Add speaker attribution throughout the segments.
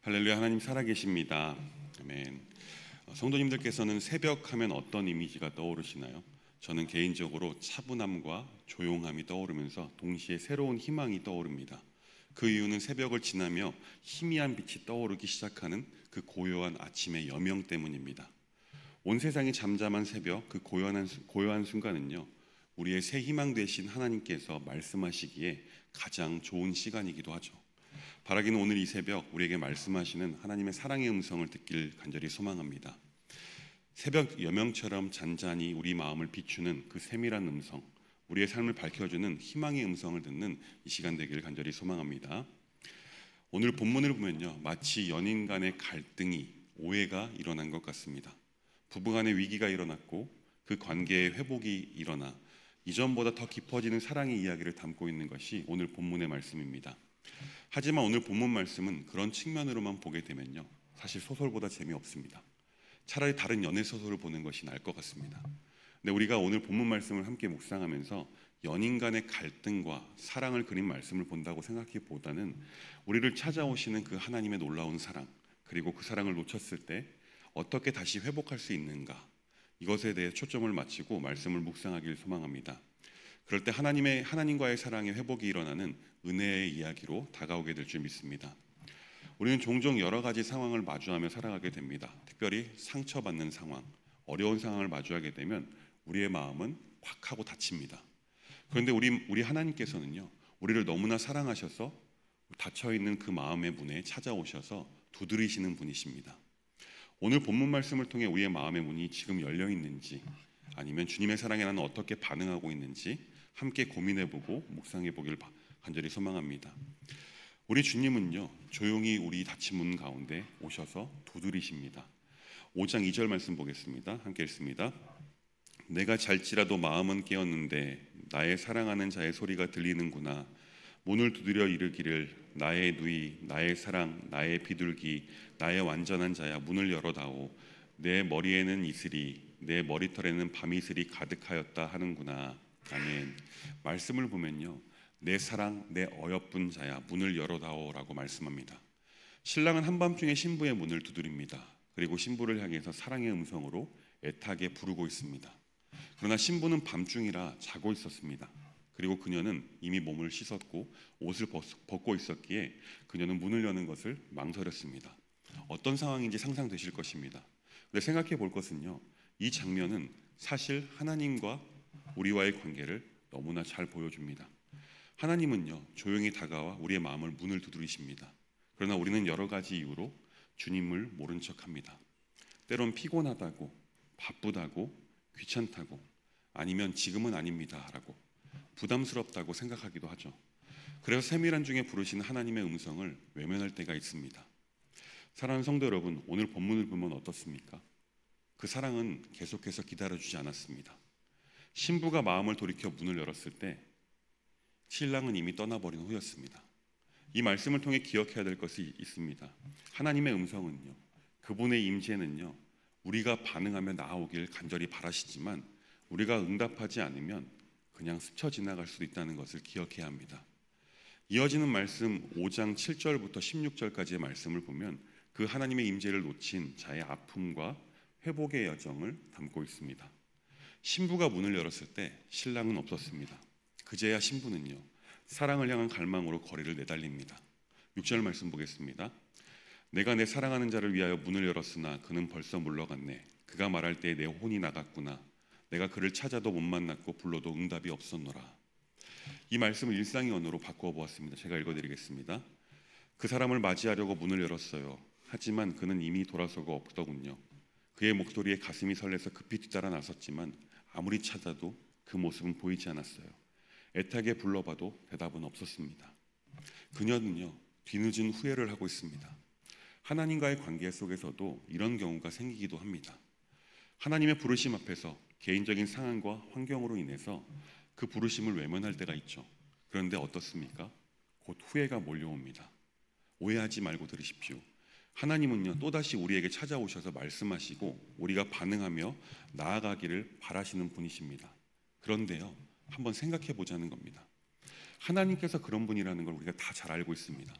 Speaker 1: 할렐루야. 하나님 살아계십니다. 아멘. 성도님들께서는 새벽 하면 어떤 이미지가 떠오르시나요? 저는 개인적으로 차분함과 조용함이 떠오르면서 동시에 새로운 희망이 떠오릅니다. 그 이유는 새벽을 지나며 희미한 빛이 떠오르기 시작하는 그 고요한 아침의 여명 때문입니다. 온 세상이 잠잠한 새벽, 그 고요한 순간은요, 우리의 새 희망 되신 하나님께서 말씀하시기에 가장 좋은 시간이기도 하죠. 바라기는 오늘 이 새벽 우리에게 말씀하시는 하나님의 사랑의 음성을 듣길 간절히 소망합니다. 새벽 여명처럼 잔잔히 우리 마음을 비추는 그 세밀한 음성, 우리의 삶을 밝혀주는 희망의 음성을 듣는 이 시간 되기를 간절히 소망합니다. 오늘 본문을 보면요, 마치 연인 간의 갈등이, 오해가 일어난 것 같습니다. 부부 간의 위기가 일어났고 그 관계의 회복이 일어나 이전보다 더 깊어지는 사랑의 이야기를 담고 있는 것이 오늘 본문의 말씀입니다. 하지만 오늘 본문 말씀은 그런 측면으로만 보게 되면요, 사실 소설보다 재미없습니다. 차라리 다른 연애 소설을 보는 것이 나을 것 같습니다. 근데 우리가 오늘 본문 말씀을 함께 묵상하면서 연인 간의 갈등과 사랑을 그린 말씀을 본다고 생각하기보다는 우리를 찾아오시는 그 하나님의 놀라운 사랑, 그리고 그 사랑을 놓쳤을 때 어떻게 다시 회복할 수 있는가, 이것에 대해 초점을 맞추고 말씀을 묵상하길 소망합니다. 그럴 때 하나님과의 사랑의 회복이 일어나는 은혜의 이야기로 다가오게 될 줄 믿습니다. 우리는 종종 여러 가지 상황을 마주하며 살아가게 됩니다. 특별히 상처받는 상황, 어려운 상황을 마주하게 되면 우리의 마음은 꽉 하고 닫힙니다. 그런데 우리 하나님께서는요, 우리를 너무나 사랑하셔서 닫혀있는 그 마음의 문에 찾아오셔서 두드리시는 분이십니다. 오늘 본문 말씀을 통해 우리의 마음의 문이 지금 열려 있는지, 아니면 주님의 사랑에 나는 어떻게 반응하고 있는지 함께 고민해보고 묵상해보길 간절히 소망합니다. 우리 주님은요, 조용히 우리 닫힌 문 가운데 오셔서 두드리십니다. 5장 2절 말씀 보겠습니다. 함께 읽습니다. 내가 잘지라도 마음은 깨었는데 나의 사랑하는 자의 소리가 들리는구나. 문을 두드려 이르기를 나의 누이, 나의 사랑, 나의 비둘기, 나의 완전한 자야, 문을 열어다오. 내 머리에는 이슬이, 내 머리털에는 밤이슬이 가득하였다 하는구나. 아멘. 말씀을 보면요, 내 사랑, 내 어여쁜 자야, 문을 열어다오라고 말씀합니다. 신랑은 한밤중에 신부의 문을 두드립니다. 그리고 신부를 향해서 사랑의 음성으로 애타게 부르고 있습니다. 그러나 신부는 밤중이라 자고 있었습니다. 그리고 그녀는 이미 몸을 씻었고 옷을 벗고 있었기에 그녀는 문을 여는 것을 망설였습니다. 어떤 상황인지 상상되실 것입니다. 근데 생각해 볼 것은요, 이 장면은 사실 하나님과 우리와의 관계를 너무나 잘 보여줍니다. 하나님은요, 조용히 다가와 우리의 마음을 문을 두드리십니다. 그러나 우리는 여러 가지 이유로 주님을 모른 척합니다. 때론 피곤하다고, 바쁘다고, 귀찮다고, 아니면 지금은 아닙니다 라고 부담스럽다고 생각하기도 하죠. 그래서 세밀한 중에 부르시는 하나님의 음성을 외면할 때가 있습니다. 사랑하는 성도 여러분, 오늘 본문을 보면 어떻습니까? 그 사랑은 계속해서 기다려주지 않았습니다. 신부가 마음을 돌이켜 문을 열었을 때 신랑은 이미 떠나버린 후였습니다. 이 말씀을 통해 기억해야 될 것이 있습니다. 하나님의 음성은요, 그분의 임재는요, 우리가 반응하며 나아오길 간절히 바라시지만 우리가 응답하지 않으면 그냥 스쳐 지나갈 수도 있다는 것을 기억해야 합니다. 이어지는 말씀 5장 7절부터 16절까지의 말씀을 보면 그 하나님의 임재를 놓친 자의 아픔과 회복의 여정을 담고 있습니다. 신부가 문을 열었을 때 신랑은 없었습니다. 그제야 신부는요, 사랑을 향한 갈망으로 거리를 내달립니다. 6절 말씀 보겠습니다. 내가 내 사랑하는 자를 위하여 문을 열었으나 그는 벌써 물러갔네. 그가 말할 때에 내 혼이 나갔구나. 내가 그를 찾아도 못 만났고 불러도 응답이 없었노라. 이 말씀을 일상의 언어로 바꾸어 보았습니다. 제가 읽어드리겠습니다. 그 사람을 맞이하려고 문을 열었어요. 하지만 그는 이미 돌아서고 없더군요. 그의 목소리에 가슴이 설레서 급히 뒤따라 나섰지만 아무리 찾아도 그 모습은 보이지 않았어요. 애타게 불러봐도 대답은 없었습니다. 그녀는요, 뒤늦은 후회를 하고 있습니다. 하나님과의 관계 속에서도 이런 경우가 생기기도 합니다. 하나님의 부르심 앞에서 개인적인 상황과 환경으로 인해서 그 부르심을 외면할 때가 있죠. 그런데 어떻습니까? 곧 후회가 몰려옵니다. 오해하지 말고 들으십시오. 하나님은요, 또다시 우리에게 찾아오셔서 말씀하시고 우리가 반응하며 나아가기를 바라시는 분이십니다. 그런데요, 한번 생각해 보자는 겁니다. 하나님께서 그런 분이라는 걸 우리가 다 잘 알고 있습니다.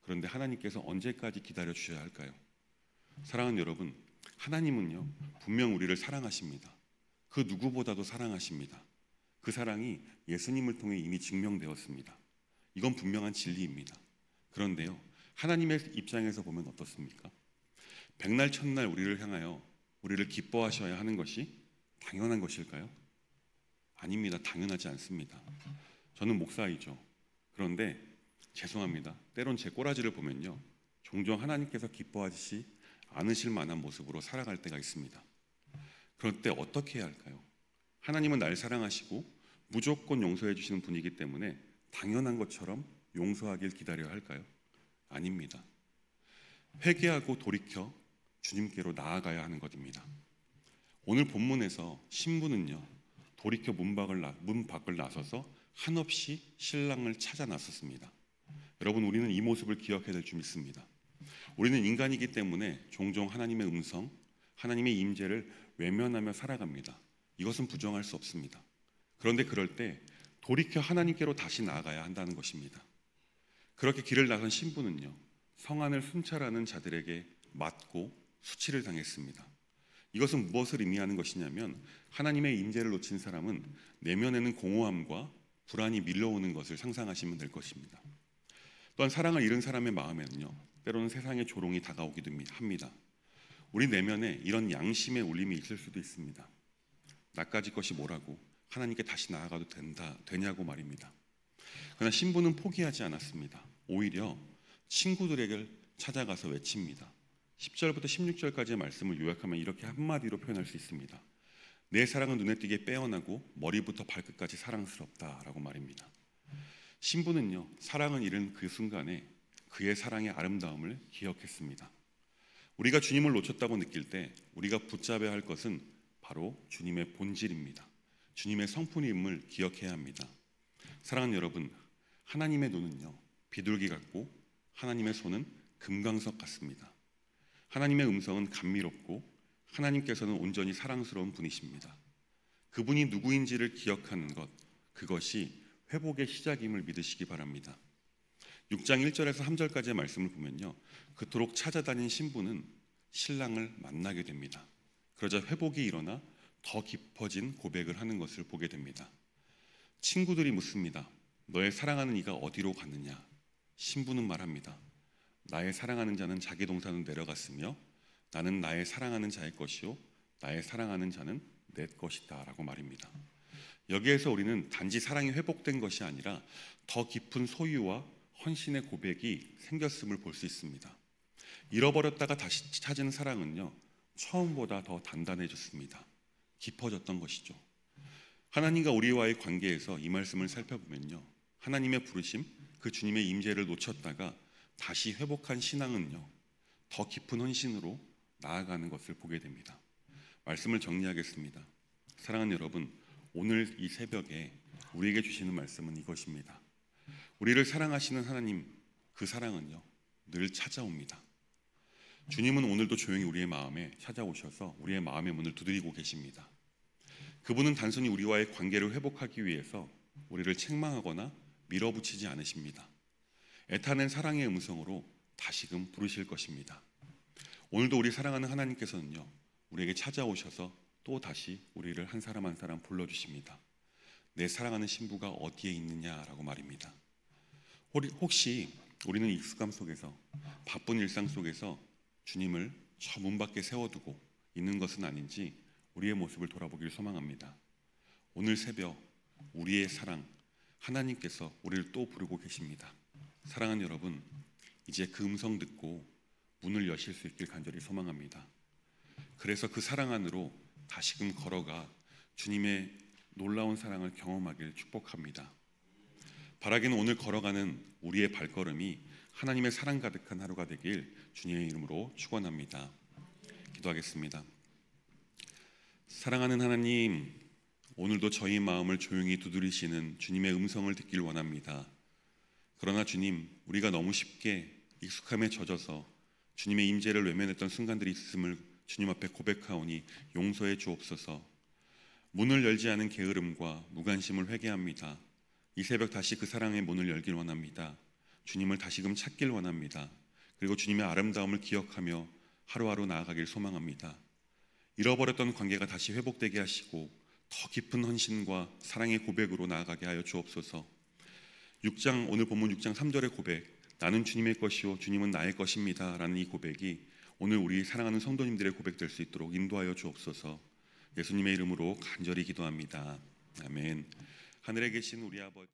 Speaker 1: 그런데 하나님께서 언제까지 기다려 주셔야 할까요? 사랑하는 여러분, 하나님은요 분명 우리를 사랑하십니다. 그 누구보다도 사랑하십니다. 그 사랑이 예수님을 통해 이미 증명되었습니다. 이건 분명한 진리입니다. 그런데요, 하나님의 입장에서 보면 어떻습니까? 백날 첫날 우리를 향하여 우리를 기뻐하셔야 하는 것이 당연한 것일까요? 아닙니다. 당연하지 않습니다. 저는 목사이죠. 그런데 죄송합니다. 때론 제 꼬라지를 보면요, 종종 하나님께서 기뻐하지 않으실 만한 모습으로 살아갈 때가 있습니다. 그럴 때 어떻게 해야 할까요? 하나님은 날 사랑하시고 무조건 용서해 주시는 분이기 때문에 당연한 것처럼 용서하길 기다려야 할까요? 아닙니다. 회개하고 돌이켜 주님께로 나아가야 하는 것입니다. 오늘 본문에서 신부는요 돌이켜 문 밖을 나서서 한없이 신랑을 찾아 나섰습니다. 여러분, 우리는 이 모습을 기억해야 될 줄 믿습니다. 우리는 인간이기 때문에 종종 하나님의 음성, 하나님의 임재를 외면하며 살아갑니다. 이것은 부정할 수 없습니다. 그런데 그럴 때 돌이켜 하나님께로 다시 나아가야 한다는 것입니다. 그렇게 길을 나선 신부는요 성안을 순찰하는 자들에게 맞고 수치를 당했습니다. 이것은 무엇을 의미하는 것이냐면, 하나님의 임재를 놓친 사람은 내면에는 공허함과 불안이 밀려오는 것을 상상하시면 될 것입니다. 또한 사랑을 잃은 사람의 마음에는요 때로는 세상의 조롱이 다가오기도 합니다. 우리 내면에 이런 양심의 울림이 있을 수도 있습니다. 나까지 것이 뭐라고, 하나님께 다시 나아가도 되냐고 말입니다. 그러나 신부는 포기하지 않았습니다. 오히려 친구들에게 찾아가서 외칩니다. 10절부터 16절까지의 말씀을 요약하면 이렇게 한마디로 표현할 수 있습니다. 내 사랑은 눈에 띄게 빼어나고 머리부터 발끝까지 사랑스럽다라고 말입니다. 신부는요 사랑을 잃은 그 순간에 그의 사랑의 아름다움을 기억했습니다. 우리가 주님을 놓쳤다고 느낄 때 우리가 붙잡아야 할 것은 바로 주님의 본질입니다. 주님의 성품임을 기억해야 합니다. 사랑하는 여러분, 하나님의 눈은요 비둘기 같고 하나님의 손은 금강석 같습니다. 하나님의 음성은 감미롭고 하나님께서는 온전히 사랑스러운 분이십니다. 그분이 누구인지를 기억하는 것, 그것이 회복의 시작임을 믿으시기 바랍니다. 6장 1절에서 3절까지의 말씀을 보면요 그토록 찾아다닌 신부는 신랑을 만나게 됩니다. 그러자 회복이 일어나 더 깊어진 고백을 하는 것을 보게 됩니다. 친구들이 묻습니다. 너의 사랑하는 이가 어디로 갔느냐? 신부는 말합니다. 나의 사랑하는 자는 자기 동산으로 내려갔으며 나는 나의 사랑하는 자의 것이요 나의 사랑하는 자는 내 것이다 라고 말입니다. 여기에서 우리는 단지 사랑이 회복된 것이 아니라 더 깊은 소유와 헌신의 고백이 생겼음을 볼 수 있습니다. 잃어버렸다가 다시 찾은 사랑은요 처음보다 더 단단해졌습니다. 깊어졌던 것이죠. 하나님과 우리와의 관계에서 이 말씀을 살펴보면요 하나님의 부르심, 그 주님의 임재를 놓쳤다가 다시 회복한 신앙은요 더 깊은 헌신으로 나아가는 것을 보게 됩니다. 말씀을 정리하겠습니다. 사랑하는 여러분, 오늘 이 새벽에 우리에게 주시는 말씀은 이것입니다. 우리를 사랑하시는 하나님, 그 사랑은요 늘 찾아옵니다. 주님은 오늘도 조용히 우리의 마음에 찾아오셔서 우리의 마음의 문을 두드리고 계십니다. 그분은 단순히 우리와의 관계를 회복하기 위해서 우리를 책망하거나 밀어붙이지 않으십니다. 애타는 사랑의 음성으로 다시금 부르실 것입니다. 오늘도 우리 사랑하는 하나님께서는요 우리에게 찾아오셔서 또 다시 우리를 한 사람 한 사람 불러주십니다. 내 사랑하는 신부가 어디에 있느냐라고 말입니다. 혹시 우리는 익숙함 속에서, 바쁜 일상 속에서 주님을 저 문 밖에 세워두고 있는 것은 아닌지 우리의 모습을 돌아보기를 소망합니다. 오늘 새벽 우리의 사랑, 하나님께서 우리를 또 부르고 계십니다. 사랑하는 여러분, 이제 그 음성 듣고 문을 여실 수 있길 간절히 소망합니다. 그래서 그 사랑 안으로 다시금 걸어가 주님의 놀라운 사랑을 경험하길 축복합니다. 바라기는 오늘 걸어가는 우리의 발걸음이 하나님의 사랑 가득한 하루가 되길 주님의 이름으로 축원합니다. 기도하겠습니다. 사랑하는 하나님, 오늘도 저희 마음을 조용히 두드리시는 주님의 음성을 듣길 원합니다. 그러나 주님, 우리가 너무 쉽게 익숙함에 젖어서 주님의 임재를 외면했던 순간들이 있음을 주님 앞에 고백하오니 용서해 주옵소서. 문을 열지 않은 게으름과 무관심을 회개합니다. 이 새벽 다시 그 사랑의 문을 열길 원합니다. 주님을 다시금 찾길 원합니다. 그리고 주님의 아름다움을 기억하며 하루하루 나아가길 소망합니다. 잃어버렸던 관계가 다시 회복되게 하시고 더 깊은 헌신과 사랑의 고백으로 나아가게 하여 주옵소서. 오늘 본문 6장 3절의 고백, 나는 주님의 것이요 주님은 나의 것입니다 라는 이 고백이 오늘 우리 사랑하는 성도님들의 고백 될 수 있도록 인도하여 주옵소서. 예수님의 이름으로 간절히 기도합니다. 아멘. 하늘에 계신 우리 아버지,